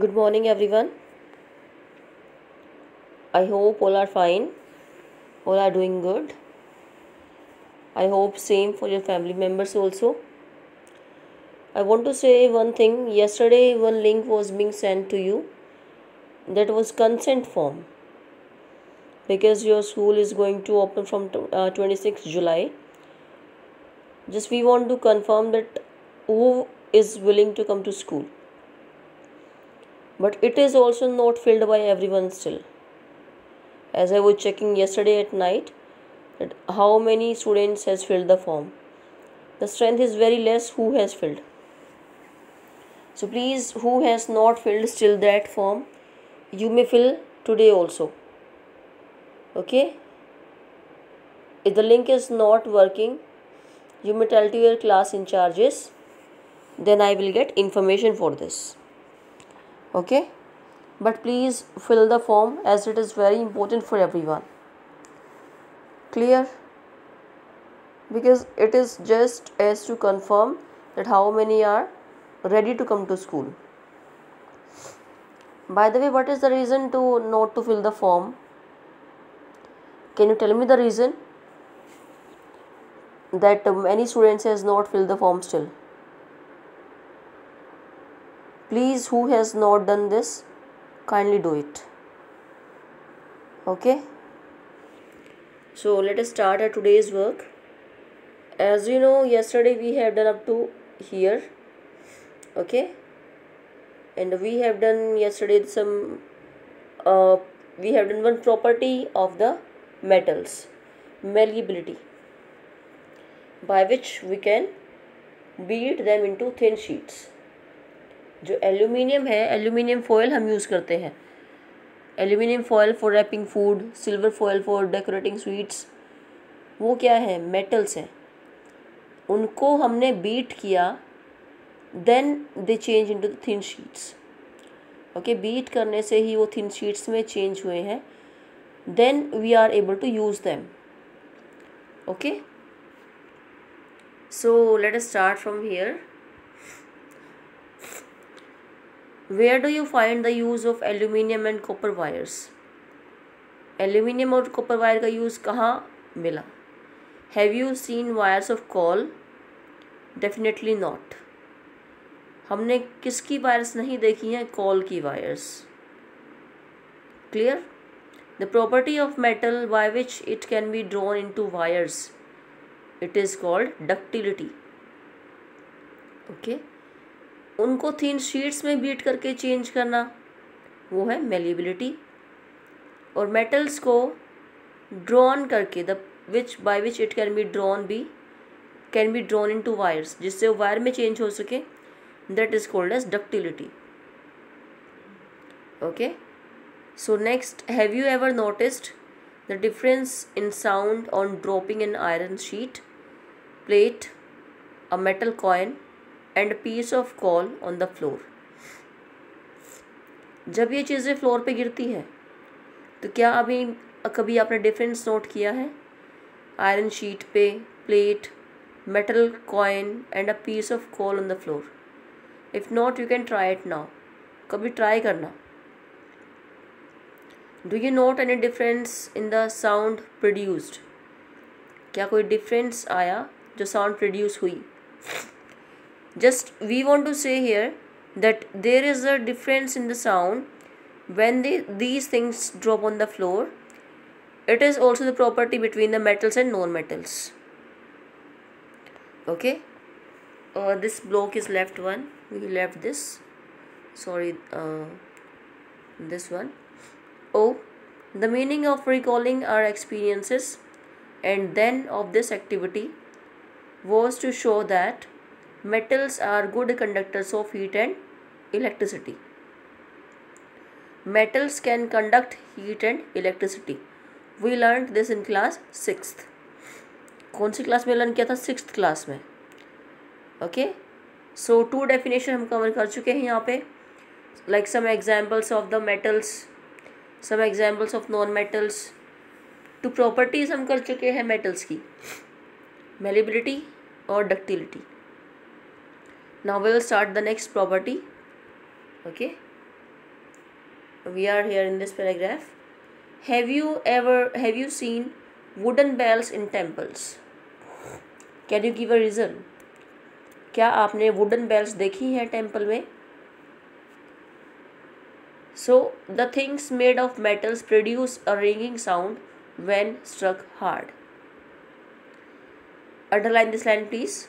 Good morning, everyone. I hope all are fine, all are doing good. I hope same for your family members also. I want to say one thing. Yesterday, one link was being sent to you that was consent form because your school is going to open from 26th July. Just we want to confirm that who is willing to come to school. But it is also not filled by everyone still. As I was checking yesterday at night, that how many students has filled the form. The strength is very less who has filled. So please, who has not filled still that form, you may fill today also. Okay? If the link is not working, you may tell to your class in charges. Then I will get information for this. Okay? But please fill the form as it is very important for everyone. Clear? Because it is just as to confirm that how many are ready to come to school. By the way, what is the reason to not to fill the form? Can you tell me the reason that many students has not filled the form still? Please, who has not done this, kindly do it. Okay? So let us start our today's work. As you know, yesterday we have done up to here. Okay? And we have done yesterday some we have done one property of the metals, malleability, by which we can beat them into thin sheets. जो aluminium है, aluminium foil हम use करते हैं. Aluminium foil for wrapping food, silver foil for decorating sweets, वो क्या है? Metals हैं. उनको हमने बीट किया, then they change into the thin sheets. Okay, beat करने से ही वो थिन शीट्स में चेंज हुए हैं. Then we are able to use them. Okay, so let us start from here. Where do you find the use of aluminium and copper wires? Aluminium और copper wire का use कहाँ मिला? Have you seen wires of call? Definitely not. हमने किसकी wires नहीं देखी हैं? Call की wires. Clear? The property of metal by which it can be drawn into wires, it is called ductility. Okay, उनको थिन शीट्स में beat करके change करना, वो है मेलिएबिलिटी. और मेटल्स को ड्रॉन करके, the which by which it can be drawn into wires, जिससे वो वायर में चेंज हो सके, that is called as ductility. Okay, so next, have you ever noticed the difference in sound on dropping an iron sheet, plate, a metal coin and piece of coal on the floor? जब ये चीज़ें floor पे गिरती हैं तो क्या कभी आपने डिफरेंस नोट किया है? आयरन शीट पे, plate, metal coin and a piece of coal on the floor. If not, you can try it now. कभी ट्राई करना. Do you note any difference in the sound produced? क्या कोई difference आया जो sound produce हुई? Just we want to say here that there is a difference in the sound when these things drop on the floor. It is also the property between the metals and non-metals. Okay, this block is left one. We left this. Sorry, this one. Oh, the meaning of recalling our experiences and then of this activity was to show that metals are good conductors of heat and electricity. Metals can conduct heat and electricity. We learned this in class 6th. कौन सी class में learn किया था? 6th class में. Okay, so 2 definition हम cover कर चुके हैं यहाँ पे. Like some examples of the metals, some examples of non metals. 2 properties हम कर चुके हैं मेटल्स की, मेलिएबिलिटी और ductility. Now we will start the next property. Okay, we are here in this paragraph. Have you seen wooden bells in temples? Can you give a reason? क्या आपने wooden bells देखी है temple में? So the things made of metals produce a ringing sound when struck hard. Underline this line please.